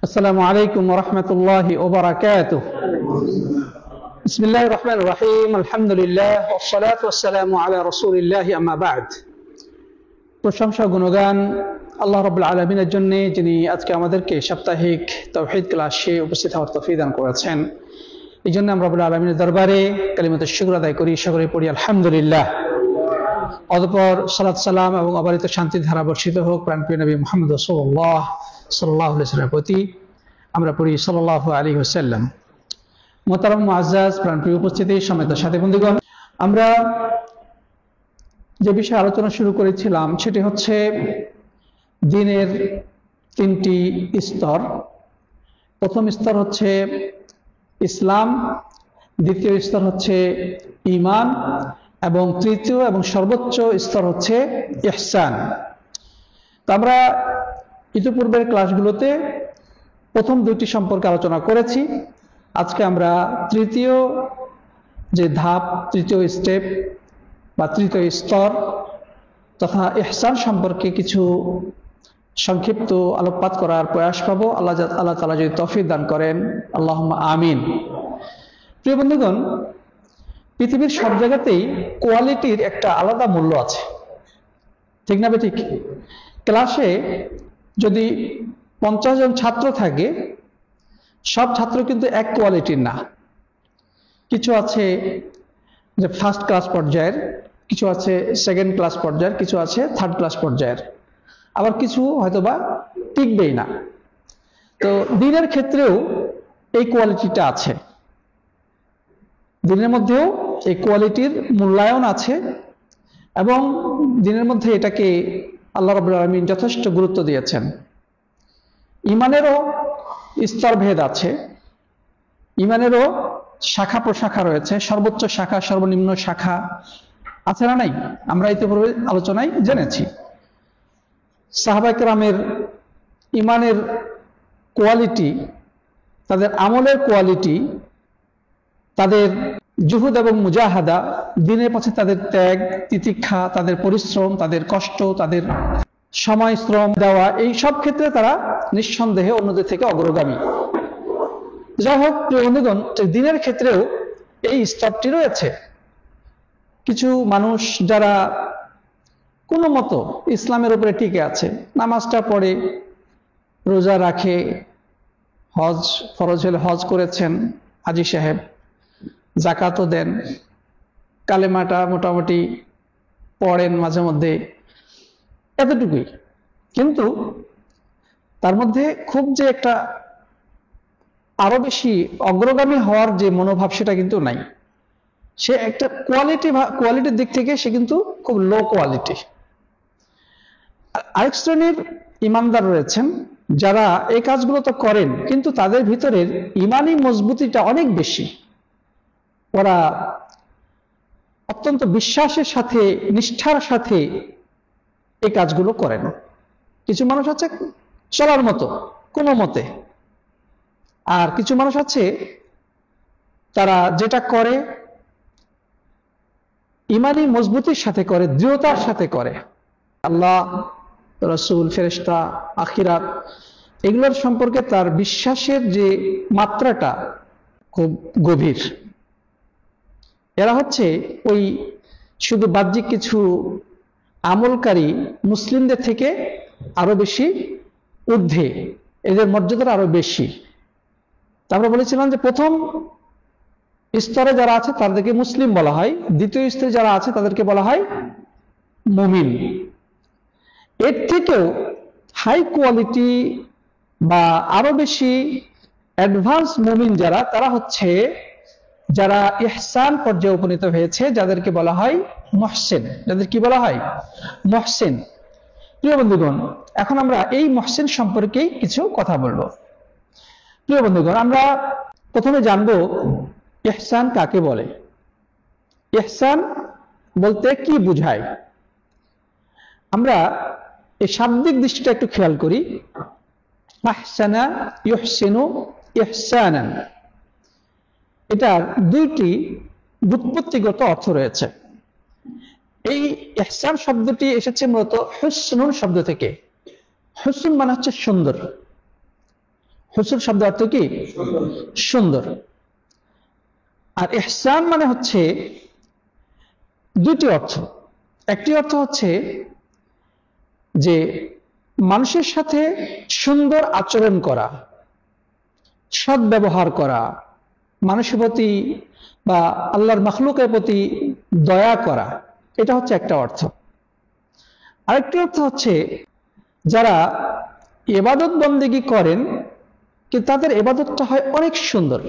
السلام عليكم ورحمة الله وبركاته. بسم الله الرحمن الرحيم. الحمد لله والصلاة والسلام على رسول الله أما بعد. প্রশংসা গুণগান আল্লাহ রাব্বুল আলামিনের জন্য, যিনি আজকে আমাদেরকে সাপ্তাহিক তাওহীদ ক্লাসে উপস্থিত হওয়ার তৌফিক দান করেছেন। এই জন্য আমরা রাব্বুল আলামিনের দরবারে কালিমাতুশ শুকর আদায় করি, সকলে পড়ি আলহামদুলিল্লাহ। অতঃপর সালাত সালাম এবং অবারিত শান্তির ধারা বর্ষিত হোক প্রাণপ্রিয় নবী মুহাম্মদ রাসূলুল্লাহ সাল্লাল্লাহু আলাইহি ওয়াসাল্লামের প্রতি। আমরা পড়ি সাল্লাল্লাহু আলাইহি ওয়াসাল্লাম। মুহতারাম মুআজ্জাজ প্রাণপ্রিয় উপস্থিতি, সম্মানিত সাথী বন্ধুগণ, আমরা যে বিষয়ে আলোচনা শুরু করেছিলাম সেটি হচ্ছে দ্বীনের তিনটি স্তর। প্রথম স্তর হচ্ছে ইসলাম, দ্বিতীয় স্তর হচ্ছে ঈমান এবং তৃতীয় এবং সর্বোচ্চ স্তর হচ্ছে ইহসান। তো আমরা ইতিপূর্বের ক্লাসগুলোতে প্রথম দুটি সম্পর্কে আলোচনা করেছি। আজকে আমরা তৃতীয় যে ধাপ, তৃতীয় স্টেপ বা তৃতীয় স্তর তথা ইহসান সম্পর্কে কিছু সংক্ষিপ্ত আলোকপাত করার প্রয়াস পাব। আল্লাহ তাআলা যদি তৌফিক দান করেন, আল্লাহুম্মা আমিন। প্রিয় বন্ধুগণ, পৃথিবীর সব জায়গাতেই কোয়ালিটির একটা আলাদা মূল্য আছে, ঠিক না ঠিক? ক্লাসে যদি 50 জন ছাত্র থাকে, সব ছাত্র কিন্তু এক কোয়ালিটির না। কিছু আছে যে ফার্স্ট ক্লাস পর্যায়ের, কিছু আছে সেকেন্ড ক্লাস পর্যায়ের, কিছু আছে থার্ড ক্লাস পর্যায়ের, আবার কিছু হয়তোবা টিকবেই না। তো দ্বীনের ক্ষেত্রেও এই কোয়ালিটিটা আছে, দ্বীনের মধ্যেও এই কোয়ালিটির মূল্যায়ন আছে এবং দ্বীনের মধ্যে এটাকে আল্লাহ রাব্বুল আলামিন যথেষ্ট গুরুত্ব দিয়েছেন। ঈমানেরও স্তরভেদ আছে, ঈমানেরও শাখা প্রশাখা রয়েছে, সর্বোচ্চ শাখা সর্বনিম্ন শাখা আছে না নাই? আমরা ইতিপূর্বে আলোচনায় জেনেছি সাহাবায়ে কেরামের ঈমানের কোয়ালিটি, তাদের আমলের কোয়ালিটি, তাদের জুহুদ এবং মুজাহাদা, দ্বীনের পথে তাদের ত্যাগ তিতিক্ষা, তাদের পরিশ্রম, তাদের কষ্ট, তাদের সময় শ্রম দেওয়া, এই সব ক্ষেত্রে তারা নিঃসন্দেহে অন্যদের থেকে অগ্রগামী। যাই হোক প্রিয় বন্ধুগণ, দ্বীনের ক্ষেত্রেও এই স্তরটি রয়েছে। কিছু মানুষ যারা কোনো মতো ইসলামের উপরে টিকে আছে, নামাজটা পড়ে, রোজা রাখে, হজ ফরজ হলে হজ করেছেন হাজী সাহেব, যাকাতও দেন, কালেমাটা মোটামুটি পড়েন মাঝে মধ্যে, এতটুকুই। কিন্তু তার মধ্যে খুব যে একটা আরো বেশি অগ্রগামী হওয়ার যে মনোভাব সেটা কিন্তু নাই। সে একটা কোয়ালিটির দিক থেকে সে কিন্তু খুব লো কোয়ালিটি। আরেক শ্রেণীর ইমানদার রয়েছেন যারা এই কাজগুলো তো করেন, কিন্তু তাদের ভিতরের ইমানি মজবুতিটা অনেক বেশি। ওরা অত্যন্ত বিশ্বাসের সাথে, নিষ্ঠার সাথে এই কাজগুলো করেন। কিছু মানুষ আছে চলার মতো কোনো মতে, আর কিছু মানুষ আছে তারা যেটা করে ইমানি মজবুতির সাথে করে, দৃঢ়তার সাথে করে। আল্লাহ, রাসূল, ফেরেশতা, আখিরাত, এগুলোর সম্পর্কে তার বিশ্বাসের যে মাত্রাটা খুব গভীর। এরা হচ্ছে ওই শুধু বাহ্যিক কিছু আমলকারী মুসলিমদের থেকে আরো বেশি ঊর্ধ্বে, এদের মর্যাদা আরো বেশি। আমরা বলেছিলাম যে প্রথম স্তরে যারা আছে তাদেরকে মুসলিম বলা হয়, দ্বিতীয় স্তরে যারা আছে তাদেরকে বলা হয় মুমিন। এর থেকেও হাই কোয়ালিটি বা আরো বেশি অ্যাডভান্স মুমিন যারা, তারা হচ্ছে যারা ইহসান পর্যায়ে উপনীত হয়েছে, যাদেরকে বলা হয় মুহসিন। যাদের কি বলা হয়? মুহসিন। প্রিয় বন্ধুগণ, এখন আমরা এই মুহসিন সম্পর্কেই কিছু কথা বলবো। প্রিয় বন্ধুগণ, আমরা প্রথমে জানবো ইহসান কাকে বলে, ইহসান বলতে কি বুঝায়। আমরা এই শাব্দিক দৃষ্টিটা একটু খেয়াল করি। আহসানা ইহসিনু ইহসানান, এটার দুইটি ব্যুৎপত্তিগত অর্থ রয়েছে। এই ইহসান শব্দটি এসেছে মূলত হুসনুন শব্দ থেকে। হুসন মানে হচ্ছে সুন্দর, হুসন শব্দ অর্থ কি? সুন্দর। আর ইহসান মানে হচ্ছে দুটি অর্থ। একটি অর্থ হচ্ছে যে মানুষের সাথে সুন্দর আচরণ করা, সৎ ব্যবহার করা, মানুষের প্রতি বা আল্লাহর মাখলুকের প্রতি দয়া করা, এটা হচ্ছে একটা অর্থ। আরেকটি অর্থ হচ্ছে যারা ইবাদত বন্দেগী করেন কিন্তু তাদের ইবাদতটা হয় অনেক সুন্দর,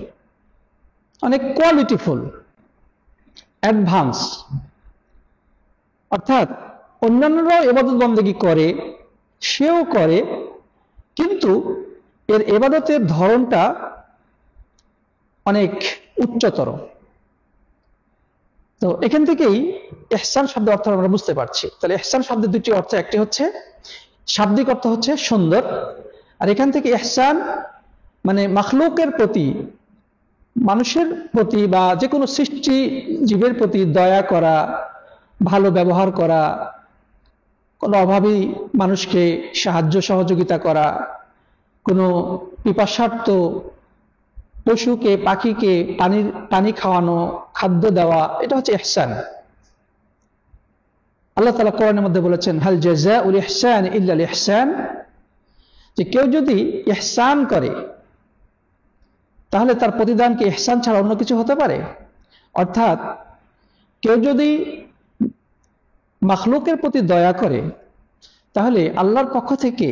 অনেক কোয়ালিটিফুল, অ্যাডভান্স। অর্থাৎ অন্যান্যরাও ইবাদত বন্দেগী করে, সেও করে, কিন্তু এর ইবাদতের ধরনটা অনেক উচ্চতর। তো এখান থেকেই ইহসান শব্দের অর্থ আমরা বুঝতে পারছি। তাহলে ইহসান শব্দের দুটি অর্থ, একটি হচ্ছে শাব্দিক অর্থ হচ্ছে সুন্দর, আর এখান থেকে ইহসান মানে মাখলুকের প্রতি, মানুষের প্রতি বা যে কোনো সৃষ্টি জীবের প্রতি দয়া করা, ভালো ব্যবহার করা, কোনো অভাবী মানুষকে সাহায্য সহযোগিতা করা, কোনো পিপাসার্ত পশুকে পাখিকে পানি খাওয়ানো, খাদ্য দেওয়া, এটা হচ্ছে ইহসান। আল্লাহ তাআলা কোরআনের মধ্যে বলেছেন, হাল জাযাউল ইহসান ইল্লাল ইহসান, যে কেউ যদি ইহসান করে তাহলে তার প্রতিদান কি ইহসান ছাড়া অন্য কিছু হতে পারে? অর্থাৎ কেউ যদি মাখলুকের প্রতি দয়া করে তাহলে আল্লাহর পক্ষ থেকে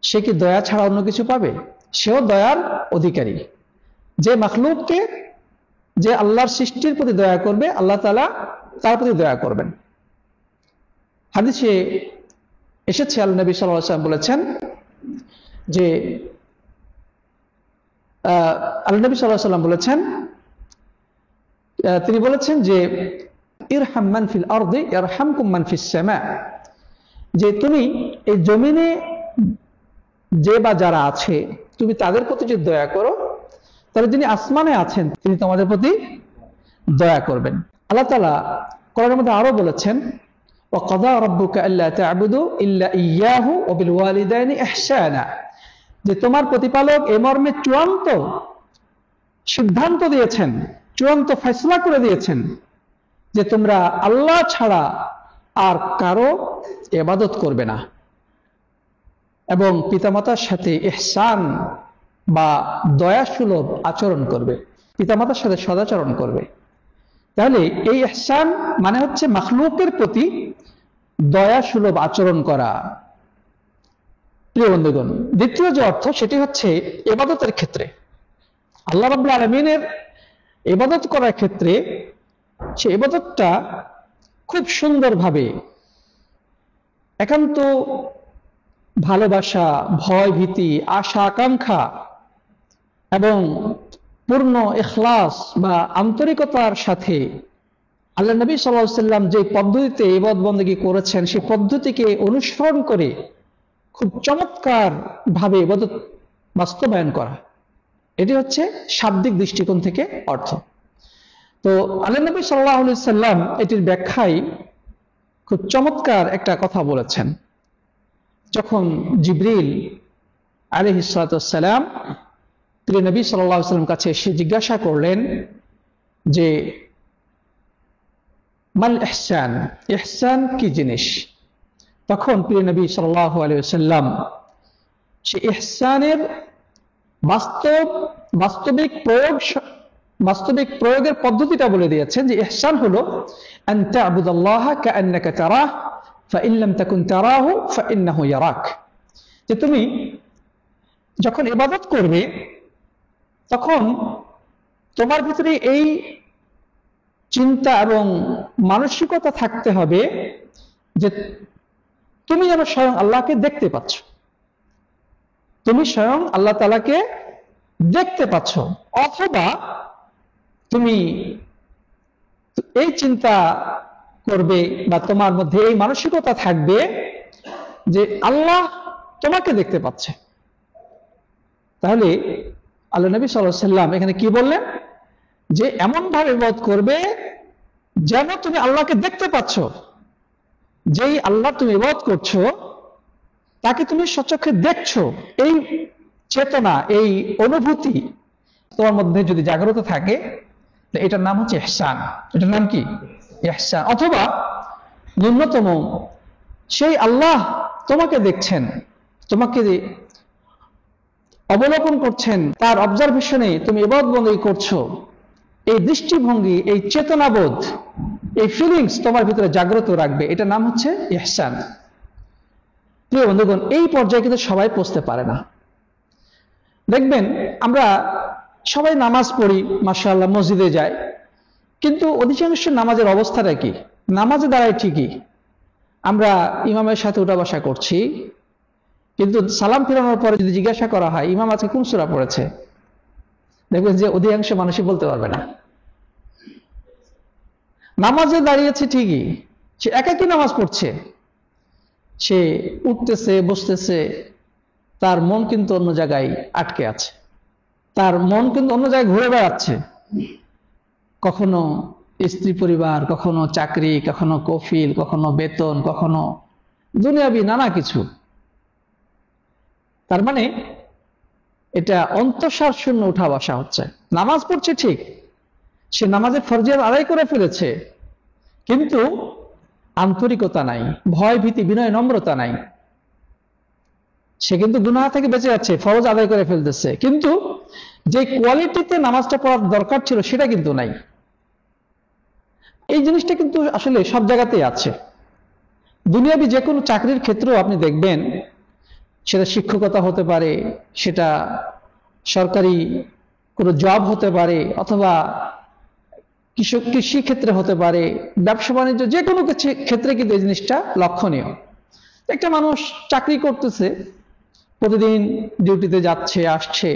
সে কি দয়া ছাড়া অন্য কিছু পাবে? সেও দয়ার অধিকারী। যে মাখলুককে, যে আল্লাহর সৃষ্টির প্রতি দয়া করবে, আল্লাহ তাআলা তার প্রতি দয়া করবেন। হাদিসে এসেছে, আল্লাহ নবী সাল্লাল্লাহু আলাইহি ওয়াসাল্লাম বলেছেন যে আল্লাহ নবী সাল্লাল্লাহু আলাইহি ওয়াসাল্লাম বলেছেন, তিনি বলেছেন যে ইরহাম মান ফিল আরদি ইয়ারহামকুম মান ফিস সামা, যে তুমি এই জমিনে যে বা যারা আছে তুমি তাদের প্রতি যদি দয়া করো তাহলে যিনি আসমানে আছেন তিনি তোমাদের প্রতি দয়া করবেন। আল্লাহ তাআলা কোরআনের মধ্যে আরো বলেছেন, ওয়া কাযা রাব্বুকা আল্লা তা'বুদু ইল্লা ইয়্যাহু ওয়া বিল ওয়ালিদাইনি ইহসানা, যে তোমার প্রতিপালক এ মর্মে চূড়ান্ত সিদ্ধান্ত দিয়েছেন, চূড়ান্ত ফয়সালা করে দিয়েছেন যে তোমরা আল্লাহ ছাড়া আর কারো ইবাদত করবে না এবং পিতামাতার সাথে ইহসান বা দয়াসুলভ আচরণ করবে, পিতামাতার সাথে সদাচরণ করবে। তাহলে এই ইহসান মানে হচ্ছে মাখলুকের প্রতি দয়াসুলভ আচরণ করা। প্রিয় বন্ধুগণ, দ্বিতীয় যে অর্থ সেটি হচ্ছে ইবাদতের ক্ষেত্রে। আল্লাহ রাব্বুল আলামিনের ইবাদত করার ক্ষেত্রে সে ইবাদতটা খুব সুন্দরভাবে, একান্ত ভালোবাসা, ভয় ভীতি, আশা আকাঙ্ক্ষা এবং পূর্ণ ইখলাস বা আন্তরিকতার সাথে আল্লাহ নবী সাল্লাল্লাহু আলাইহি ওয়াসাল্লাম যে পদ্ধতিতে ইবাদত বন্দেগী করেছেন সেই পদ্ধতিকে অনুসরণ করে খুব চমৎকার ভাবে ইবাদত বাস্তবায়ন করা, এটি হচ্ছে শাব্দিক দৃষ্টিকোণ থেকে অর্থ। তো আল্লাহ নবী সাল্লাল্লাহু আলাইহি ওয়াসাল্লাম এটির ব্যাখ্যায় খুব চমৎকার একটা কথা বলেছেন। যখন জিবরিল আলাইহিস সালাতু ওয়াস সালাম প্রিয় নবী সাল্লাল্লাহু আলাইহি ওয়াসাল্লাম কাছে এসে জিজ্ঞাসা করলেন যে মাল ইহসান, ইহসান কি জিনিস, তখন প্রিয় নবী সাল্লাল্লাহু আলাইহি ওয়াসাল্লাম সে ইহসানের বাস্তবিক প্রয়োগের পদ্ধতিটা বলে দিয়েছেন যে ইহসান হলো আন তা'বুদাল্লাহা কাআন্নাকা তারাহ ফাইন লাম তাকুন তারাহু ফাইন্নাহু ইয়ারাক, যে তুমি যখন ইবাদত করবে তখন তোমার ভিতরে এই চিন্তা এবং মানসিকতা থাকতে হবে যে তুমি যেন স্বয়ং আল্লাহকে দেখতে পাচ্ছ, তুমি স্বয়ং আল্লাহ তাআলাকে দেখতে পাচ্ছ, অথবা তুমি এই চিন্তা করবে বা তোমার মধ্যে এই মানসিকতা থাকবে যে আল্লাহ তোমাকে দেখতে পাচ্ছে। তাহলে আল্লাহ নবী সাল্লাল্লাহু আলাইহি ওয়াসাল্লাম এখানে কি বললেন, যে এমন ভাবে ইবাদত করবে যেন তুমি আল্লাহকে দেখতে পাচ্ছ, যেই আল্লাহ তুমি ইবাদত করছো তাকে তুমি সচক্ষে দেখছো, এই চেতনা, এই অনুভূতি তোমার মধ্যে যদি জাগ্রত থাকে, এটার নাম হচ্ছে ইহসান। এটার নাম কি? ইহসান। অথবা ন্যূনতম সেই আল্লাহ তোমাকে দেখছেন, তোমাকে অবলোকন করছেন, তার অবজারভেশনে তুমি ইবাদত বন্দেগী করছো, এই দৃষ্টিভঙ্গি, এই চেতনাবোধ, এই ফিলিংস তোমার ভিতরে জাগ্রত রাখবে, এটার নাম হচ্ছে ইহসান। প্রিয় বন্ধুগণ, এই পর্যায়ে কিন্তু সবাই পৌঁছতে পারে না। দেখবেন আমরা সবাই নামাজ পড়ি, মাশাআল্লাহ, মসজিদে যাই, কিন্তু অধিকাংশ নামাজের অবস্থাটা কি? নামাজে দাঁড়ায় ঠিকই, আমরা ইমামের সাথে উঠা বসা করছি, কিন্তু সালাম ফিরানোর পরে যদি জিজ্ঞাসা করা হয় ইমাম আজকে কোন সূরা পড়েছে, দেখবেন যে অধিকাংশ মানুষই বলতে পারবে না। নামাজে দাঁড়িয়েছে ঠিকই, সে একাকী নামাজ পড়ছে, সে উঠতেছে বসতেছে, তার মন কিন্তু অন্য জায়গায় আটকে আছে, তার মন কিন্তু অন্য জায়গায় ঘুরে বেড়াচ্ছে, কখনো স্ত্রী পরিবার, কখনো চাকরি, কখনো কফিল, কখনো বেতন, কখনো দুনিয়াবি নানা কিছু। তার মানে এটা অন্তঃসার শূন্য উঠা বসা হচ্ছে। নামাজ পড়ছে ঠিক, সে নামাজের ফরজিয়াত আদায় করে ফেলেছে, কিন্তু আন্তরিকতা নাই, ভয় ভীতি বিনয় নম্রতা নাই। সে কিন্তু গুনাহ থেকে বেঁচে যাচ্ছে, ফরজ আদায় করে ফেলতেছে, কিন্তু যে কোয়ালিটিতে নামাজটা পড়ার দরকার ছিল সেটা কিন্তু নাই। এই জিনিসটা কিন্তু আসলে সব জায়গাতেই আছে। দুনিয়াবি যে কোনো চাকরির ক্ষেত্রেও আপনি দেখবেন, সেটা শিক্ষকতা হতে পারে, সেটা সরকারি কোনো জব হতে পারে, অথবা কৃষি ক্ষেত্রে হতে পারে, ব্যবসা বাণিজ্য, যে কোনো ক্ষেত্রে কিন্তু এই জিনিসটা লক্ষণীয়। একটা মানুষ চাকরি করতেছে, প্রতিদিন ডিউটিতে যাচ্ছে আসছে,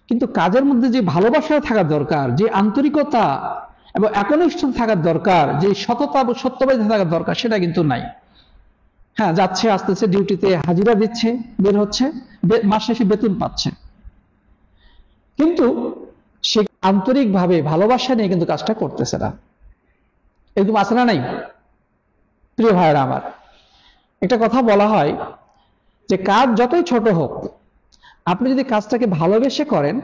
কিন্তু কাজের মধ্যে যে ভালোবাসা থাকা দরকার, যে আন্তরিকতা এবং একনিষ্ঠ থাকার দরকার, যে সততা এবং সত্যবাদী থাকার দরকার, সেটা কিন্তু নাই। হ্যাঁ, যাচ্ছে আসতেছে, ডিউটিতে হাজিরা দিচ্ছে, বের হচ্ছে, মাস শেষে বেতন পাচ্ছে, কিন্তু সে আন্তরিকভাবে ভালোবাসা নিয়ে কিন্তু কাজটা করতেছে না। এরকম আছে না নাই? প্রিয় ভাইয়েরা আমার, একটা কথা বলা হয় যে কাজ যতই ছোট হোক, আপনি যদি কাজটাকে ভালোবেসে করেন,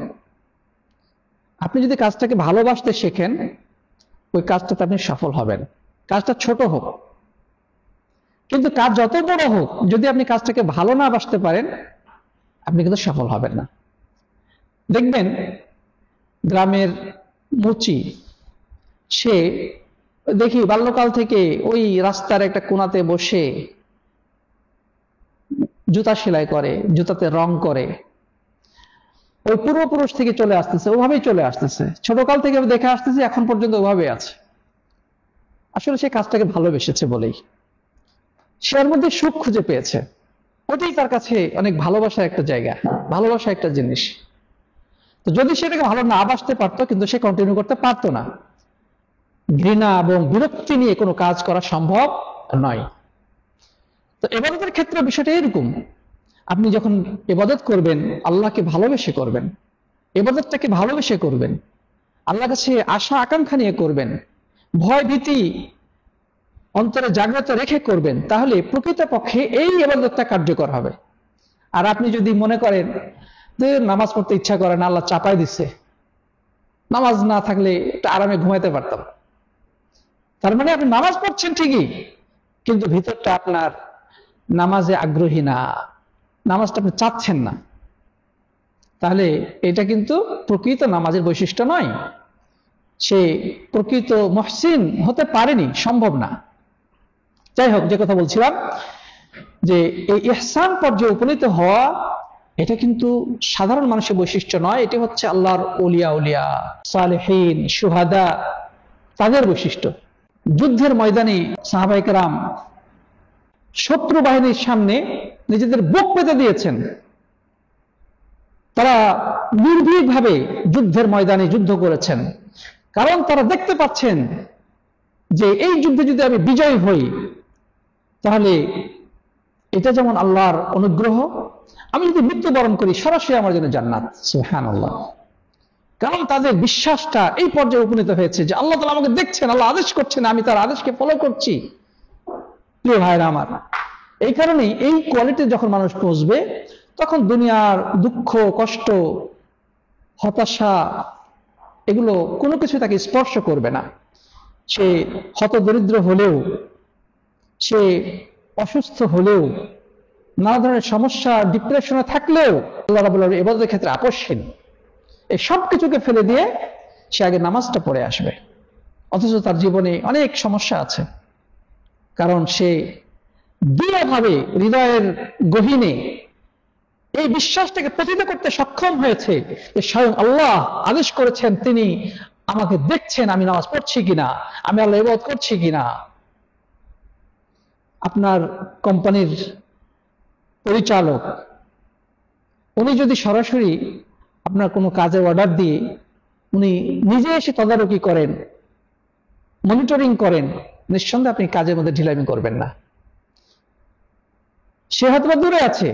আপনি যদি কাজটাকে ভালোবাসতে শেখেন, ওই কাজটাতে আপনি সফল হবেন। কাজটা ছোট হোক, কিন্তু কাজ যত বড় হোক, যদি আপনি কাজটাকে ভালো না বাসতে পারেন, আপনি কিন্তু সফল হবেন না। দেখবেন গ্রামের মুচি, সে দেখি বাল্যকাল থেকে ওই রাস্তার একটা কোণাতে বসে জুতা সেলাই করে, জুতাতে রং করে, ওই পূর্বপুরুষ থেকে চলে আসতেছে, ওভাবেই চলে আসতেছে, ছোটকাল থেকে দেখে আসতেছে, এখন পর্যন্ত ওভাবে আছে। আসলে সে কাজটাকে ভালোবেসেছে বলেই, সে এর মধ্যে সুখ খুঁজে পেয়েছে, ওটাই তার কাছে অনেক ভালোবাসার একটা জায়গা, ভালোবাসা একটা জিনিস। তো যদি সেটাকে ভালো না বাসতে পারতো, কিন্তু সে কন্টিনিউ করতে পারতো না। ঘৃণা এবং বিরক্তি নিয়ে কোনো কাজ করা সম্ভব নয়। তো ইবাদতের ক্ষেত্রে বিষয়টা এরকম, আপনি যখন ইবাদত করবেন, আল্লাহকে ভালোবেসে করবেন, ইবাদতটাকে ভালোবেসে করবেন, আল্লাহর কাছে আশা আকাঙ্ক্ষা নিয়ে করবেন, ভয় ভীতি অন্তরে জাগ্রত রেখে করবেন, তাহলে প্রকৃতপক্ষে এই ইবাদতটা কার্যকর হবে। আর আপনি যদি মনে করেন যে নামাজ পড়তে ইচ্ছা করে না, আল্লাহ চাপাই দিচ্ছে, নামাজ না থাকলে একটা আরামে ঘুমাইতে পারতাম, তার মানে আপনি নামাজ পড়ছেন ঠিকই, কিন্তু ভিতরটা আপনার নামাজে আগ্রহী না, নামাজটা আপনি চাচ্ছেন না, তাহলে এটা কিন্তু প্রকৃত নামাজের বৈশিষ্ট্য নয়। সে প্রকৃত মুহসিন হতে পারেনি, সম্ভব না। যাই হোক, যে কথা বলছিলাম, যে এই ইহসান পর্যায়ে উপনীত হওয়া, এটা কিন্তু সাধারণ মানুষের বৈশিষ্ট্য নয়, এটি হচ্ছে আল্লাহর ওলিয়া উলিয়া, সালেহীন, শুহাদা, তাদের বৈশিষ্ট্য। যুদ্ধের ময়দানে সাহাবায়ে কেরাম শত্রু বাহিনীর সামনে নিজেদের বুক পেতে দিয়েছেন, তারা নির্ভীকভাবে যুদ্ধের ময়দানে যুদ্ধ করেছেন, কারণ তারা দেখতে পাচ্ছেন যে এই যুদ্ধে যদি আমি বিজয়ী হই, তাহলে এটা যেমন আল্লাহর অনুগ্রহ, আমি যদি মৃত্যুবরণ করি সরাসরি আমার জন্য জান্নাত। সুবহানাল্লাহ। কারণ তাদের বিশ্বাসটা এই পর্যায়ে উপনীত হয়েছে যে আল্লাহ তাআলা আমাকে দেখছেন, আল্লাহ আদেশ করছেন, আমি তার আদেশকে ফলো করছি। প্রিয় ভাইরা আমার, এই কারণেই এই কোয়ালিটি যখন মানুষ পৌঁছবে, তখন দুনিয়ার দুঃখ, কষ্ট, হতাশা এগুলো কোনো কিছু তাকে স্পর্শ করবে না। সে হতদরিদ্র হলেও, সে অসুস্থ হলেও, নানা ধরনের সমস্যা, ডিপ্রেশনে থাকলেও আল্লাহ রাব্বুল আলামিন ইবাদতের ক্ষেত্রে আপোষহীন। এই সব কিছুকে ফেলে দিয়ে সে আগে নামাজটা পড়ে আসবে। অথচ তার জীবনে অনেক সমস্যা আছে, কারণ সে দৃঢ়ভাবে হৃদয়ের গহীনে এই বিশ্বাসটাকে প্রতিষ্ঠা করতে সক্ষম হয়েছে যে স্বয়ং আল্লাহ আদেশ করেছেন, তিনি আমাকে দেখছেন আমি নামাজ পড়ছি কিনা, আমি আল্লাহ ইবাদত করছি কিনা। আপনার কোম্পানির পরিচালক উনি যদি সরাসরি আপনার কোনো কাজের অর্ডার দিয়ে উনি নিজে এসে তদারকি করেন, মনিটরিং করেন, নিঃসন্দেহে আপনি কাজের মধ্যে ঢিলামি করবেন না। সে হয়তো দূরে আছে,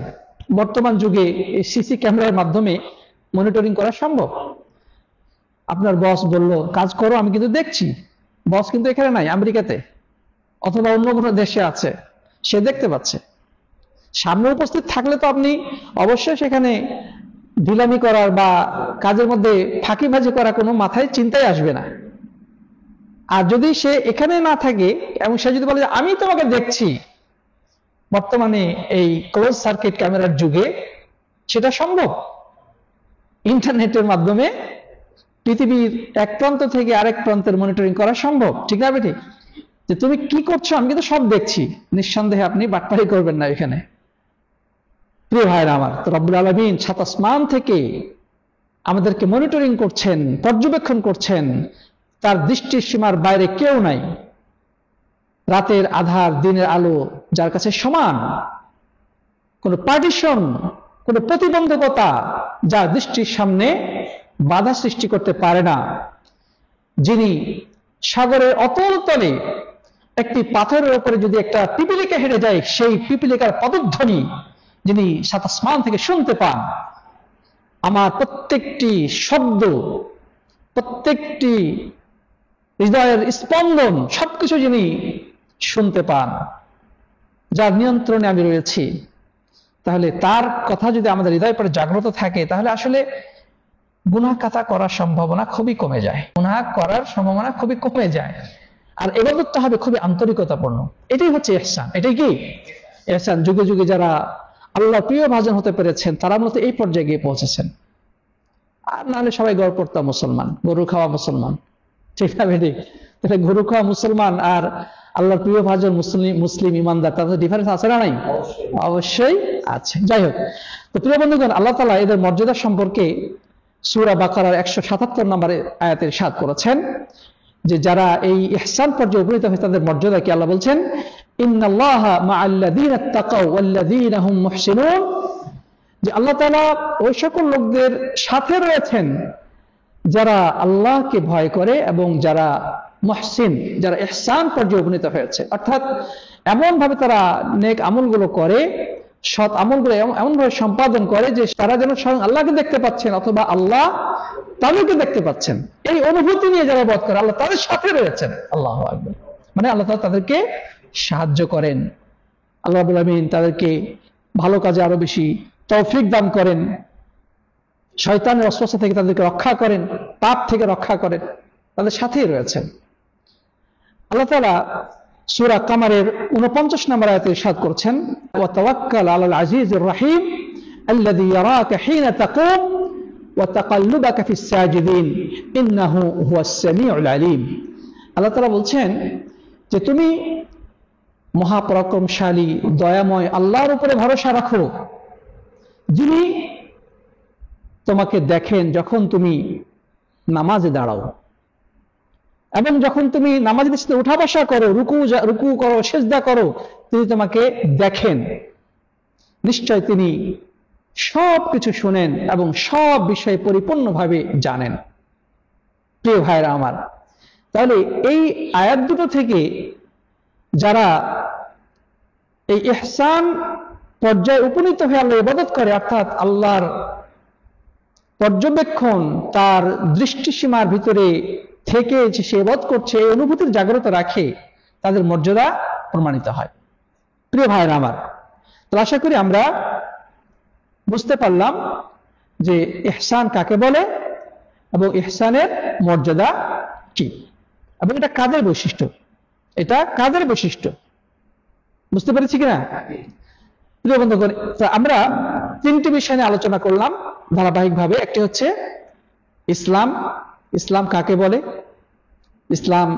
বর্তমান যুগে সিসি ক্যামেরার মাধ্যমে মনিটরিং করা সম্ভব। আপনার বস বলল কাজ করো, আমি কিন্তু দেখছি, বস কিন্তু এখানে নাই, আমেরিকাতে অথবা অন্য কোনো দেশে আছে, সে দেখতে পাচ্ছে। সামনে উপস্থিত থাকলে তো আপনি অবশ্যই সেখানে ঢিলামি করার বা কাজের মধ্যে ফাঁকিবাজি করা কোনো মাথায় চিন্তাই আসবে না। আর যদি সে এখানে না থাকে এবং সে যদি বলে যে আমি তোমাকে দেখছি, বর্তমানে এই ক্লোজ সার্কিট ক্যামেরার যুগে সেটা সম্ভব। ইন্টারনেটের মাধ্যমে পৃথিবীর এক প্রান্ত থেকে আরেক প্রান্তের মনিটরিং করা সম্ভব, ঠিক না বেঠিক? যে তুমি কি করছো আমি কিন্তু সব দেখছি, নিঃসন্দেহে আপনি বাটপারি করবেন না এখানে। প্রিয় ভাইরা আমার, তো রব্বুল আলামিন সাত আসমান থেকে আমাদেরকে মনিটরিং করছেন, পর্যবেক্ষণ করছেন, তার দৃষ্টির সীমার বাইরে কেউ নাই। রাতের আধার দিনের আলো যার কাছে সমান, কোনো পার্টিশন, কোনো প্রতিবন্ধকতা যার দৃষ্টির সামনে বাধা সৃষ্টি করতে পারে না, যিনি সাগরের অতল তলে একটি পাথরের উপরে যদি একটা পিপিলিকা হেঁটে যায়, সেই পিপিলিকার পদধ্বনি যিনি সাত আসমান থেকে শুনতে পান, আমার প্রত্যেকটি শব্দ, প্রত্যেকটি হৃদয়ের স্পন্দন সবকিছু যিনি শুনতে পান, যার নিয়ন্ত্রণে আমি রয়েছি, তাহলে তার কথা যদি আমাদের হৃদয় পরে জাগ্রত থাকে, তাহলে আসলে গুনাহ কাতা করার সম্ভাবনা খুবই কমে যায়, গুনাহ করার সম্ভাবনা খুবই কমে যায়। আর ইবাদতটা হবে খুবই আন্তরিকতাপূর্ণ। এটাই হচ্ছে ইহসান। এটাই কি ইহসান? যুগে যুগে যারা আল্লাহ প্রিয় ভাজন হতে পেরেছেন তারা মূলত এই পর্যায়ে গিয়ে পৌঁছেছেন। আর নাহলে সবাই গড়পড়তা মুসলমান, গরু খাওয়া মুসলমান, ঠিক না বেটি? তাহলে গরু খাওয়া মুসলমান আর আল্লাহর প্রিয় ভাজন মুসলিম ইমানদার, তাদের ডিফারেন্স আছে না নাই? অবশ্যই আছে। যাই হোক, তো প্রিয় বন্ধুগণ, আল্লাহ তাআলা এদের মর্যাদা সম্পর্কে সূরা বাকারার 177 নম্বর আয়াতে ইরশাদ করেছেন যে যারা এই ইহসান পর্যায়ে উপনীত হয়েছে তাদের মর্যাদা কি? আল্লাহ বলছেন, ইন্নাল্লাহা মাআল্লাযীনা তাকাউ ওয়াল্লাযীনা হুম মুহসিনুন, যে আল্লাহ তাআলা ওই সকল লোকদের সাথে রয়েছেন যারা আল্লাহকে ভয় করে এবং যারা মুহসিন, যারা ইহসান পর্যায়ে উপনীত হয়েছে। অর্থাৎ এমন ভাবে তারা নেক আমলগুলো করে, সৎ আমলগুলো এমন ভাবে সম্পাদন করে যে তারা যেন স্বয়ং আল্লাহকে দেখতে পাচ্ছেন অথবা আল্লাহ তাদেরকে দেখতে পাচ্ছেন। এই অনুভূতি নিয়ে যারা ইবাদত করে আল্লাহ তাদের সাথে রয়েছেন। আল্লাহু আকবার। মানে আল্লাহ তাআলা তাদেরকে সাহায্য করেন, আল্লাহ রাব্বুল আলামিন তাদেরকে ভালো কাজে আরো বেশি তৌফিক দান করেন, শয়তানের ওয়াসওয়াসা থেকে তাদেরকে রক্ষা করেন, পাপ থেকে রক্ষা করেন, তাদের সাথেই রয়েছেন। আল্লাহ তাআলা সূরা কামারের 49 নম্বর আয়াতে ইরশাদ করেছেন, ওয়া তাওয়াক্কাল আলাল আজিজির রহিম আল্লাযী ইয়ারাকা হিনা তাকুম ওয়া তাকাল্লুবাকা ফিস সাজিদিন ইন্নাহু হুয়াস সামিউল আলিম। আল্লাহ তাআলা বলছেন যে তুমি মহাপরাক্রমশালী দয়াময় আল্লাহর উপরে ভরসা রাখো, যিনি তোমাকে দেখেন যখন তুমি নামাজে দাঁড়াও এবং যখন তুমি নামাজের সাথে উঠা বসা করো, রুকু করো, সিজদা করো, তিনি তোমাকে দেখেন। নিশ্চয় তিনি সব কিছু শুনেন এবং সব বিষয়ে পরিপূর্ণভাবে জানেন। প্রিয় ভাইরা আমার, তাহলে এই আয়াত দুটো থেকে যারা এই ইহসান পর্যায়ে উপনীত হয়ে আল্লাহ ইবাদত করে, অর্থাৎ আল্লাহর পর্যবেক্ষণ, তার দৃষ্টিসীমার ভিতরে থেকে যে সে ইবাদত করছে, এই অনুভূতির জাগ্রত রাখে, তাদের মর্যাদা প্রমাণিত হয়। প্রিয় ভাইরা আমার, তো আশা করি আমরা বুঝতে পারলাম যে ইহসান কাকে বলে এবং ইহসানের মর্যাদা কি, এবং এটা কাদের বৈশিষ্ট্য, এটা কাদের বৈশিষ্ট্য, বুঝতে পেরেছি কিনা? প্রিয় বন্ধুগণ, আমরা তিনটি বিষয় নিয়ে আলোচনা করলাম ধারাবাহিকভাবে। একটি হচ্ছে ইসলাম, ইসলাম কাকে বলে, ইসলাম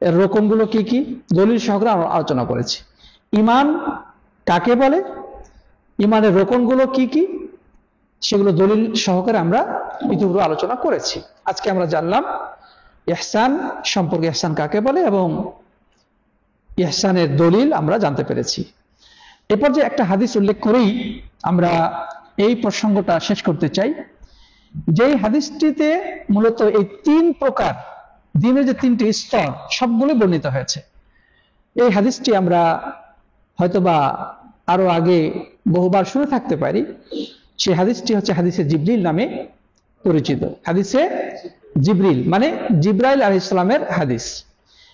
এর রকমগুলো কি কি, দলিল সহকারে আলোচনা করেছি। ঈমান কাকে বলে, ঈমানের রকমগুলো কি কি, সেগুলো দলিল সহকারে আমরা ইতিপূর্বে আলোচনা করেছি। আজকে আমরা জানলাম ইহসান সম্পর্কে, ইহসান কাকে বলে এবং ইহসানের দলিল আমরা জানতে পেরেছি। এরপর যে একটা হাদিস উল্লেখ করেই আমরা এই প্রসঙ্গটা শেষ করতে চাই। যেই হাদিসটিতে মূলত এই তিন প্রকার দিনের যে তিনটি স্তর সবগুলো বর্ণিত হয়েছে। এই হাদিসটি আমরা হয়তোবা আরো আগে বহুবার শুনে থাকতে পারি। সেই হাদিসটি হচ্ছে হাদিসে জিবরিল নামে পরিচিত। হাদিসে জিবরিল মানে জিবরাইল আলাইহিস সালামের হাদিস।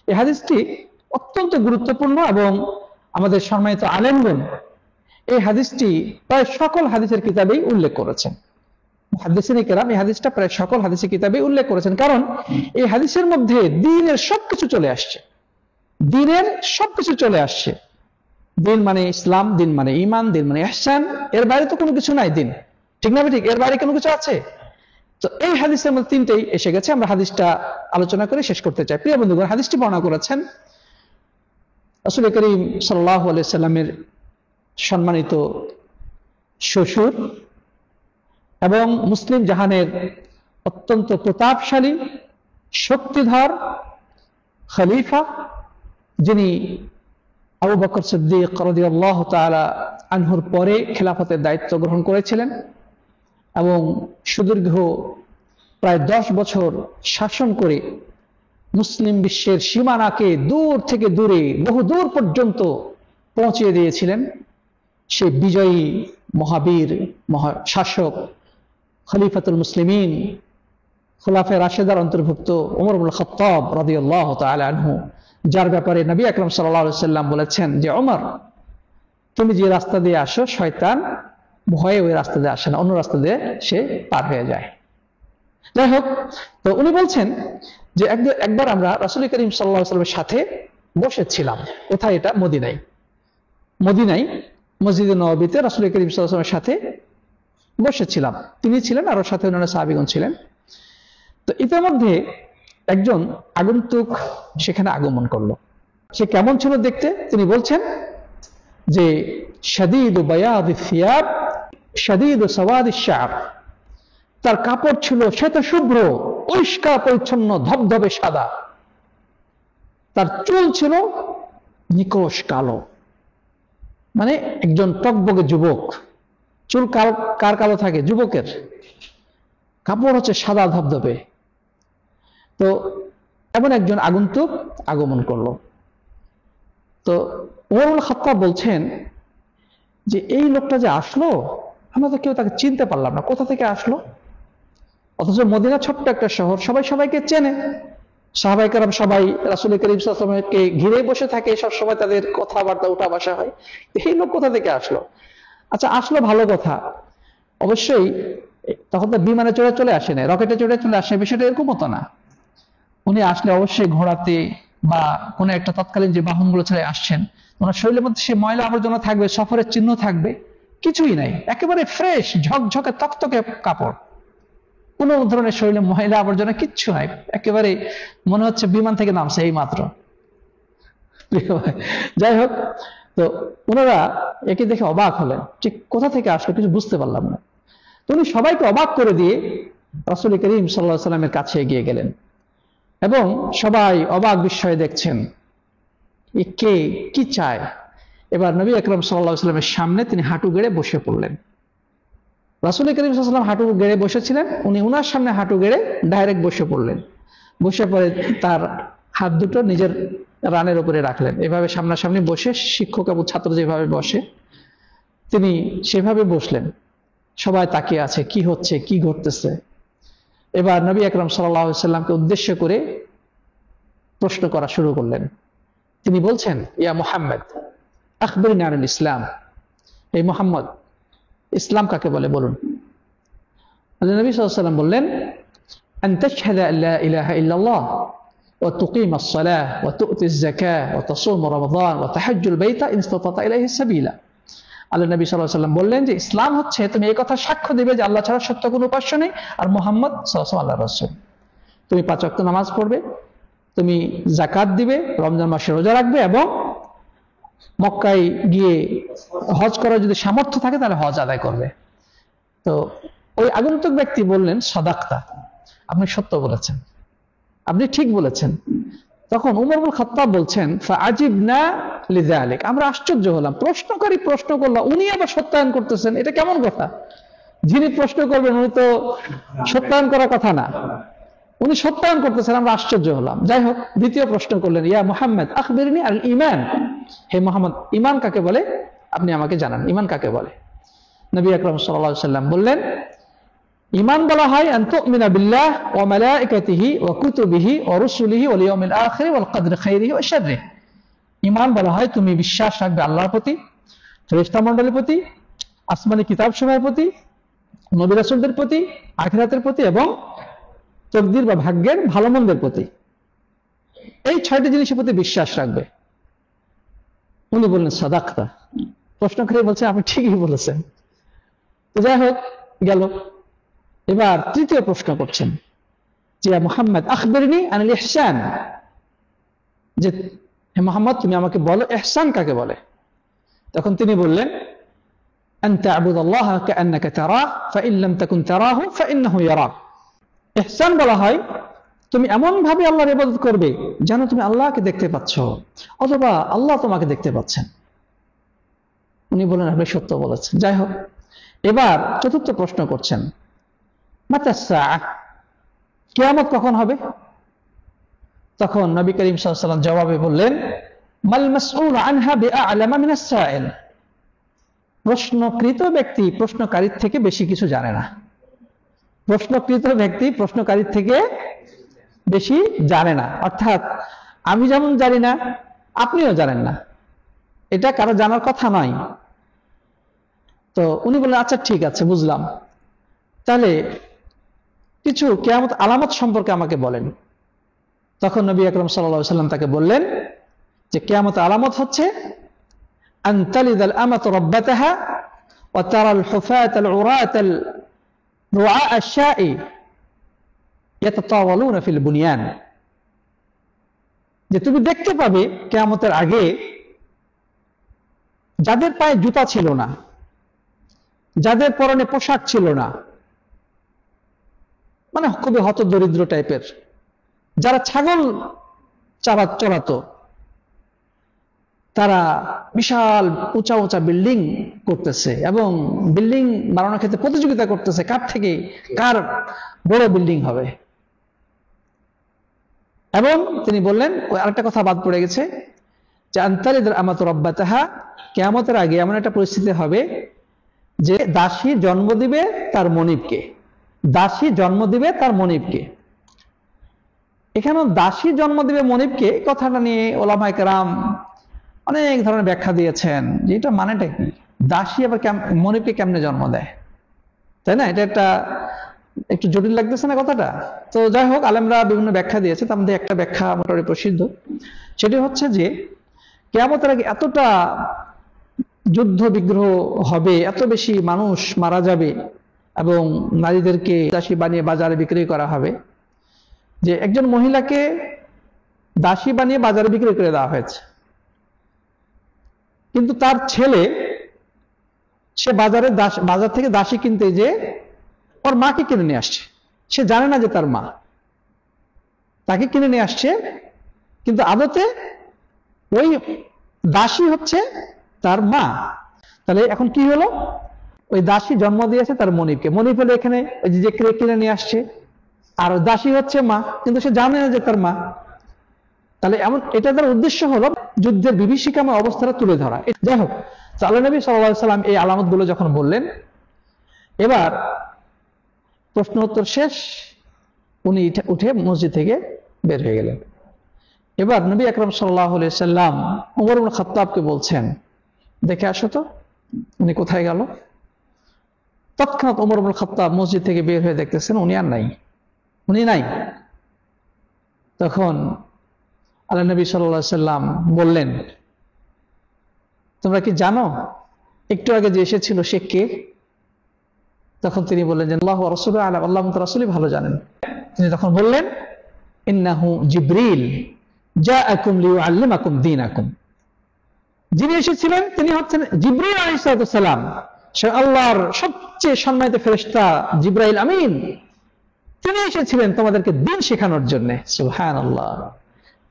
এই হাদিসটি অত্যন্ত গুরুত্বপূর্ণ এবং আমাদের সম্মানিত আলেমগণ এই হাদিসটি প্রায় সকল হাদিসের কিতাবেই উল্লেখ করেছেন। মুহাদ্দিসিনে কেরাম এই হাদিসটা প্রায় সকল হাদিসের কিতাবেই উল্লেখ করেছেন, কারণ এই হাদিসের মধ্যে দ্বীনের সবকিছু চলে আসছে। দ্বীনের সবকিছু চলে আসছে। দিন মানে ইসলাম, দিন মানে ঈমান, দিন মানে ইহসান, এর বাইরে তো কোনো কিছু নাই দিন, ঠিক না? ঠিক, এর বাইরে কোনো কিছু আছে? তো এই হাদিসের মধ্যে তিনটেই এসে গেছে। আমরা হাদিসটা আলোচনা করে শেষ করতে চাই। প্রিয় বন্ধুগণ, হাদিসটি বর্ণনা করেছেন রাসূল করিম সাল্লাল্লাহু আলাইহি সাল্লামের সম্মানিত শ্বশুর এবং মুসলিম জাহানের অত্যন্ত প্রতাপশালী শক্তিধর খলিফা, যিনি আবু বকর সিদ্দিক রাদিয়াল্লাহু তাআলা আনহুর পরে খেলাফতের দায়িত্ব গ্রহণ করেছিলেন এবং সুদীর্ঘ প্রায় 10 বছর শাসন করে মুসলিম বিশ্বের সীমানাকে দূর থেকে দূরে বহু দূর পর্যন্ত পৌঁছে দিয়েছিলেন। সেই বিজয়ী মহাবীর শাসক খলিফাতুল মুসলিমিন, খুলাফায়ে রাশেদার অন্তর্ভুক্ত ওমর ইবনুল খাত্তাব রাদিয়াল্লাহু তাআলা আনহু, যার ব্যাপারে নবী আকরাম সাল্লাল্লাহু আলাইহি সাল্লাম বলেছেন যে ওমর, তুমি যে রাস্তা দিয়ে আসো শয়তান ভয়ে ওই রাস্তা দিয়ে আসে না, অন্য রাস্তা দিয়ে সে পার হয়ে যায়। যাই হোক, তো উনি বলছেন যে একবার আমরা রাসূল করিম সাল্লাল্লাহু আলাইহি সাল্লামের সাথে বসেছিলাম। কোথায় এটা? মদিনায়। মদিনায় মসজিদে নববীতে রাসূল করিম সাল্লাল্লাহু আলাইহি সাল্লামের সাথে বসেছিলাম। তিনি ছিলেন, আর সাথে অন্যান্য সাহাবীগণ ছিলেন। তো ইতিমধ্যে একজন আগন্তুক সেখানে আগমন করলো। সে কেমন ছিল দেখতে? তিনি বলছেন যে শাদীদু বায়াদিস সিয়াব শাদীদু সাওয়াদিশ শা'r, তার কাপড় ছিল শ্বেত শুভ্র, পরিষ্কার পরিচ্ছন্ন, ধবধবে সাদা। তার চুল ছিল নিকষ কালো, মানে একজন টকবকে যুবক। চুল কার কালো থাকে? যুবকের। কাপড় হচ্ছে সাদা ধবধবে। তো এমন একজন আগন্তুক আগমন করলো। তো ওমর ইবনুল খাত্তাব বলছেন যে এই লোকটা যে আসলো, আমরা তো কেউ তাকে চিনতে পারলাম না, কোথা থেকে আসলো? অথচ মদিনা ছোট্ট একটা শহর, সবাই সবাইকে চেনে। সাহাবায়ে কেরাম সবাই রাসূল করিম সাল্লাল্লাহু আলাইহি ওয়াসাল্লামকে ঘিরে বসে থাকে, সব সময় তাদের কথাবার্তা উঠা বসা হয়। এই লোক কোথা থেকে আসলো? আচ্ছা, আসলো ভালো কথা, অবশ্যই তখন তো বিমানে চড়ে চলে আসে না, রকেটে চড়ে চলে আসে, বিষয়টা এরকম হতো না। উনি আসলে অবশ্যই ঘোড়াতে বা কোনো একটা তৎকালীন যে বাহনগুলো ছেড়ে আসছেন, ওনার শরীরের মধ্যে সে ময়লা আবর্জনা থাকবে, সফরের চিহ্ন থাকবে, কিছুই নাই, একেবারে ফ্রেশ ঝকঝকে তকতকে কাপড়, কোনো ধরনের শরীরে ময়লা আবর্জনা কিচ্ছু নাই, একেবারে মনে হচ্ছে বিমান থেকে নামছে এই মাত্র। যাই হোক, তো ওনারা একে দেখে অবাক হলেন, ঠিক কোথা থেকে আসলো কিছু বুঝতে পারলাম না। তো উনি সবাইকে অবাক করে দিয়ে রাসূল করিম সাল্লাল্লাহু আলাইহি ওয়াসাল্লামের কাছে এগিয়ে গেলেন এবং সবাই অবাক বিস্ময়ে দেখছেন এ কে, কি চায়। এবার নবী আকরাম সাল্লাল্লাহু আলাইহি ওয়াসাল্লামের সামনে তিনি হাঁটু গেড়ে বসে পড়লেন। রাসূল করিম সাল্লাল্লাহু আলাইহি ওয়াসাল্লাম হাঁটু গেড়ে বসেছিলেন, উনি উনার সামনে হাঁটু গেড়ে ডাইরেক্ট বসে পড়লেন। বসে পড়ে তার হাত দুটো নিজের রানের উপরে রাখলেন, এভাবে সামনাসামনি বসে, শিক্ষক এবং ছাত্র যেভাবে বসে তিনি সেভাবে বসলেন। সবাই তাকিয়ে আছে, কি হচ্ছে, কি ঘটতেছে। এবার নবী আকরাম সাল্লাল্লাহু আলাইহি ওয়াসাল্লামকে উদ্দেশ্য করে প্রশ্ন করা শুরু করলেন। তিনি বলছেন, ইয়া মুহাম্মদ আখবিরনি আনিল ইসলাম, এই মুহাম্মদ ইসলাম কাকে বলে বলুন। আল্লাহ নবী সাল্লাল্লাহু আলাইহি ওয়াসাল্লাম বললেন, আন তাশহাদা আল্লা ইলাহা ইল্লাল্লাহ ওয়া তুকিমাস সালাহ ওয়া তু'তিজ যাকাহ ওয়া তাসুম রমাদান ওয়া তাহাজ্জুল বাইতা ইন ইসতাতা ইলাইহি সাবিলা। আল্লাহ নবী সাল্লাল্লাহু আলাইহি ওয়াসাল্লাম বললেন যে ইসলাম হচ্ছে তুমি এই কথা সাক্ষ্য দিবে যে আল্লাহ ছাড়া সত্য কোনো উপাস্য নেই আর মুহাম্মদ সাল্লাল্লাহু আলাইহি ওয়াসাল্লাম আল্লাহর রাসূল। তুমি 5 ওয়াক্ত নামাজ পড়বে, তুমি যাকাত দিবে, রমজান মাসে রোজা রাখবে এবং মক্কায় গিয়ে হজ করার যদি সামর্থ্য থাকে তাহলে হজ আদায় করবে। তো ওই আগন্তুক ব্যক্তি বললেন, সাদাক্তা, আপনি সত্য বলেছেন, আপনি ঠিক বলেছেন। তখন উমর ইবনে খাত্তাব বলছেন, ফাআজিবনা লিযালিক, আমরা আশ্চর্য হলাম, প্রশ্নকারী প্রশ্ন করলো, উনি আবার সত্যায়ন করতেছেন, এটা কেমন কথা? যিনি প্রশ্ন করবেন উনি তো সত্যায়ন করার কথা না, উনি সত্যায়ন করতেছেন, আমরা আশ্চর্য হলাম। যাই হোক, দ্বিতীয় প্রশ্ন করলেন, ইয়া মুহাম্মদ আখবিরনি আল ঈমান, হে মুহাম্মদ ঈমান কাকে বলে আপনি আমাকে জানান, ঈমান কাকে বলে? নবী আকরাম সাল্লাল্লাহু আলাইহি ওয়াসাল্লাম বললেন, ঈমান বলা হয় আন তুমিনা বিল্লাহ ওয়া মালাইকাতিহি ওয়া কুতুবিহি ওয়া রুসুলিহি ওয়াল ইয়াউমিল আখির ওয়াল কদরি খাইরিহি ওয়া শাররিহি। ঈমান বলা হয় তুমি বিশ্বাস রাখবে আল্লাহর প্রতি, ফেরেশতা মণ্ডলীর প্রতি, আসমানি কিতাবসমূহের প্রতি, নবী রাসূলদের প্রতি, আখিরাতের প্রতি এবং তকদির বা ভাগ্যের ভালো মন্দের প্রতি। এই 6টি জিনিসের প্রতি বিশ্বাস রাখবে। উনি বললেন, সাদাক্তা। প্রশ্নকারী বলছে, আপনি ঠিকই বলেছেন। তো যাই হোক, গেল। এবার তৃতীয় প্রশ্ন করছেন যে মুহাম্মদ আখবিরনি আনিল ইহসান, যে হে মুহাম্মদ তুমি আমাকে বলো ইহসান কাকে বলে? তখন তিনি বললেন, আন তা'বুদাল্লাহা কাআন্নাকা তারাহ ফাইন লাম তাকুন তারাহু ফাইন্নাহু ইয়ারাক। ইহসান বলা হয় তুমি এমন ভাবে আল্লাহর ইবাদত করবে যেন তুমি আল্লাহকে দেখতে পাচ্ছ অথবা আল্লাহ তোমাকে দেখতে পাচ্ছেন। উনি বলেন, আপনি সত্য বলেছেন। যাই হোক, এবার চতুর্থ প্রশ্ন করছেন, মাতা সাআহ, কিয়ামত কখন হবে? তখন নবী করিম সাল্লাল্লাহু আলাইহি ওয়াসাল্লাম জবাবে বললেন, মাল মাসউল আনহা বিআ'লামা মিনাস সাইল। প্রশ্নকৃত ব্যক্তি প্রশ্নকারীর থেকে বেশি কিছু জানে না। প্রশ্নকৃত ব্যক্তি প্রশ্নকারীর থেকে বেশি জানে না, অর্থাৎ আমি যেমন জানি না আপনিও জানেন না, এটা কারো জানার কথা নয়। তো উনি বললেন, আচ্ছা ঠিক আছে, বুঝলাম, তাহলে কিছু কিয়ামত আলামত সম্পর্কে আমাকে বলেন। তখন নবী আকরাম সাল্লাল্লাহু আলাইহি ওয়াসাল্লাম তাকে বললেন যে কিয়ামত আলামত হচ্ছে আন তালিদাল আমাতু রাব্বাতাহা ওয়া তারাল হুফাতাল উরাতাল রুআ আশ-শাই ইয়াতাতাওয়ালুনা ফিল বুনিয়ান, যে তুমি দেখতে পাবে কিয়ামতের আগে যাদের পায়ে জুতা ছিল না, যাদের পরনে পোশাক ছিল না, মানে খুবই হতদরিদ্র টাইপের, যারা ছাগল চড়াতো, তারা বিশাল উঁচা উঁচা বিল্ডিং করতেছে এবং বিল্ডিং বানানোর ক্ষেত্রে প্রতিযোগিতা করতেছে কার বড় বিল্ডিং হবে। এবং তিনি বললেন, ওই আরেকটা কথা বাদ পড়ে গেছে, যে আনতালিদাল আমাতু রাব্বাতাহা, কিয়ামতের আগে এমন একটা পরিস্থিতি হবে যে দাসী জন্ম দিবে তার মনিবকে, দাসী জন্ম দিবে তার মনিবকে। এখানে দাসী জন্ম দিবে মনিবকে, কথাটা নিয়ে ওলামায়ে কেরাম অনেক ধরনের ব্যাখ্যা দিয়েছেন যে এটা মানেটা কি, দাসী আবার মনিবকে কেমনে জন্ম দেয়, তাই না? এটা একটু জটিল লাগতেছে না কথাটা? তো যাই হোক, আলেমরা বিভিন্ন ব্যাখ্যা দিয়েছে, তার মধ্যে একটা ব্যাখ্যা মোটামুটি প্রসিদ্ধ, সেটি হচ্ছে যে কিয়ামতের আগে এতটা যুদ্ধ বিগ্রহ হবে, এত বেশি মানুষ মারা যাবে এবং নারীদেরকে দাসী বানিয়ে বাজারে বিক্রি করা হবে, যে একজন মহিলাকে দাসী বানিয়ে বাজারে বিক্রি করে দেওয়া হয়েছে, কিন্তু তার ছেলে সে বাজার থেকে দাসী কিনতে যে ওর মাকে কিনে নিয়ে আসছে, সে জানে না যে তার মা, তাকে কিনে নিয়ে আসছে, কিন্তু আদতে ওই দাসী হচ্ছে তার মা। তাহলে এখন কি হলো, ওই দাসী জন্ম দিয়েছে তার মনিবকে, মনিব হলো এখানে ওই যে কিনে নিয়ে আসছে, আর দাসী হচ্ছে মা, কিন্তু সে জানে না যে তার মা। তাহলে এটা তার উদ্দেশ্য হলো যুদ্ধের বিভীষিকাময় অবস্থাটা তুলে ধরা। যাই হোক, আল্লাহর নবী সাল্লাল্লাহু আলাইহি ওয়াসাল্লাম এই আলামতগুলো যখন বললেন, এবার প্রশ্ন উত্তর শেষ, উনি উঠে মসজিদ থেকে বের হয়ে গেলেন। এবার নবী আকরাম সাল্লাল্লাহু আলাইহি ওয়াসাল্লাম ওমর ইবনে খাত্তাবকে বলছেন, দেখে আসো তো উনি কোথায় গেল। তৎক্ষণাৎ ওমর ইবনে খাত্তাব মসজিদ থেকে বের হয়ে দেখতেছেন উনি আর নাই, উনি নাই। তখন আল্লাহ নবী সাল্লাল্লাহু আলাইহি সাল্লাম বললেন, তোমরা কি জানো একটু আগে যে এসেছিল সে কে? তখন তিনি বললেন যে আল্লাহু ওয়া রাসূলুহু আ'লাম, আল্লাহ এবং তার রাসূলই ভালো জানেন। তিনি তখন বললেন, ইন্নাহু জিবরিল জাআকুম লিয়ুআল্লিমাকুম দীনাকুম। যিনি এসেছিলেন তিনি হচ্ছেন জিবরিল আলাইহিস সালাম, সে আল্লাহর সবচেয়ে সম্মানিত ফেরেশতা জিবরাইল আমিন। তিনি এসেছিলেন তোমাদেরকে দ্বীন শেখানোর জন্য। সুবহানাল্লাহ।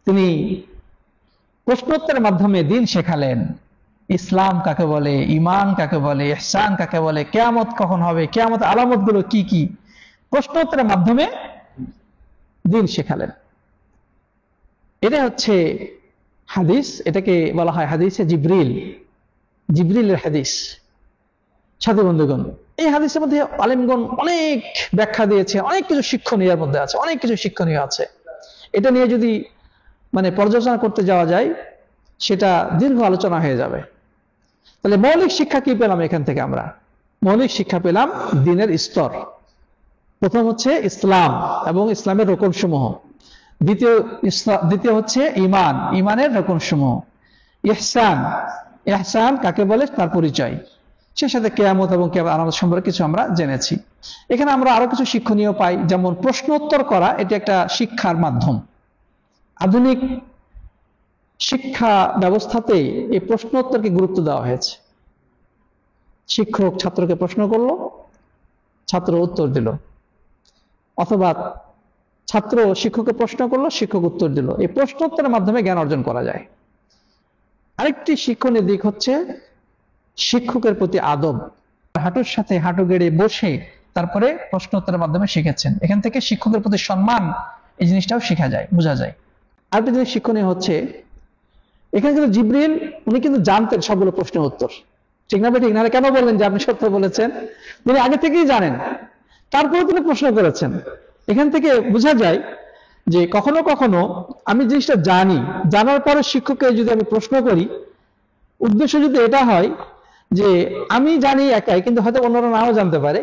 তিনি প্রশ্নোত্তরের মাধ্যমে দ্বীন শেখালেন, ইসলাম কাকে বলে, ঈমান কাকে বলে, ইহসান কাকে বলে, কিয়ামত কখন হবে, কিয়ামতের আলামতগুলো কি কি, প্রশ্নোত্তরের মাধ্যমে দ্বীন শেখালেন। এটা হচ্ছে হাদিস, এটাকে বলা হয় হাদিসে জিবরিল, জিবরিলের হাদিস। সাথী বন্ধুগণ, এই হাদিসের মধ্যে আলেমগণ অনেক ব্যাখ্যা দিয়েছে, অনেক কিছু শিক্ষণীয় এর মধ্যে আছে, অনেক কিছু শিক্ষণীয় আছে। এটা নিয়ে যদি পর্যালোচনা করতে যাওয়া যায় সেটা দীর্ঘ আলোচনা হয়ে যাবে। তাহলে মৌলিক শিক্ষা কি পেলাম এখান থেকে? আমরা মৌলিক শিক্ষা পেলাম দ্বীনের স্তর। প্রথম হচ্ছে ইসলাম এবং ইসলামের রকম সমূহ, দ্বিতীয় হচ্ছে ঈমান, ঈমানের রকম সমূহ, ইহসান, ইহসান কাকে বলে তার পরিচয়, সে সাথে কিয়ামত এবং কিয়ামতের আলামত সম্পর্কে কিছু আমরা জেনেছি। এখানে আমরা আরো কিছু শিক্ষণীয় পাই, যেমন প্রশ্ন উত্তর করা এটি একটা শিক্ষার মাধ্যম। আধুনিক শিক্ষা ব্যবস্থাতে এই প্রশ্ন উত্তরকে গুরুত্ব দেওয়া হয়েছে। শিক্ষক ছাত্রকে প্রশ্ন করলো, ছাত্র উত্তর দিল, অথবা ছাত্র শিক্ষককে প্রশ্ন করলো, শিক্ষক উত্তর দিল। এই প্রশ্ন উত্তরের মাধ্যমে জ্ঞান অর্জন করা যায়। আরেকটি শিক্ষণীয় দিক হচ্ছে শিক্ষকের প্রতি আদব। হাঁটুর সাথে হাঁটু গেড়ে বসে তারপরে প্রশ্ন উত্তরের মাধ্যমে শিখেছেন। এখান থেকে শিক্ষকের প্রতি সম্মান, এই জিনিসটাও শেখা যায়, বোঝা যায়। আরেকটি জিনিস শিক্ষণীয় হচ্ছে, এখানে কিন্তু জিবরিল উনি কিন্তু জানতেন সবগুলো প্রশ্নের উত্তর, ঠিক না? ঠিক না? কেন বললেন যে আপনি সত্য বলেছেন? তিনি আগে থেকেই জানেন, তারপরে তিনি প্রশ্ন করেছেন। এখান থেকে বোঝা যায় যে কখনো কখনো আমি জিনিসটা জানি, জানার পরে শিক্ষককে যদি আমি প্রশ্ন করি, উদ্দেশ্য যদি এটা হয় যে আমি জানি একাই, কিন্তু হয়তো অন্যরা নাও জানতে পারে,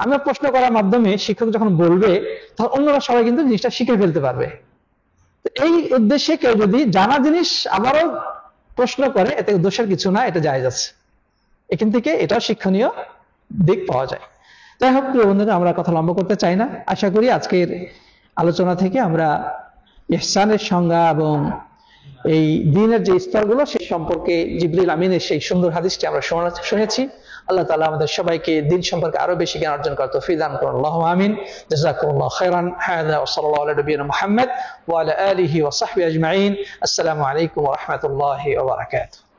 আমি প্রশ্ন করার মাধ্যমে শিক্ষক যখন বলবে তখন অন্যরা সবাই কিন্তু জিনিসটা শিখে ফেলতে পারবে। এই উদ্দেশ্যে কেউ যদি জানা জিনিস আবারও প্রশ্ন করে, এতে দোষের কিছু না, এটা জায়েজ আছে। এখান থেকে এটাও শিক্ষণীয় দিক পাওয়া যায়। যাই হোক প্রিয় বন্ধুরা, আমরা কথা লম্বা করতে চাই না। আশা করি আজকের আলোচনা থেকে আমরা ইহসানের সংজ্ঞা এবং এই দ্বীনের যে স্তরগুলো সে সম্পর্কে জিবরিল আমিনের সেই সুন্দর হাদিসটি আমরা শুনেছি। আল্লাহ তাআলা আমাদের সবাইকে দ্বীন সম্পর্কে আরো বেশি জ্ঞান অর্জন করতে তৌফিক দান করুন। আল্লাহুম্মা আমিন। জাযাকুমুল্লাহু খাইরান। হাযা ওয়া সাল্লাল্লাহু আলা নবিয়িনা মুহাম্মদ ওয়া আলা আলিহি ওয়া সাহবিহি আজমাইন। আসসালামু আলাইকুম ওয়া রাহমাতুল্লাহি ওয়া বারাকাতুহু।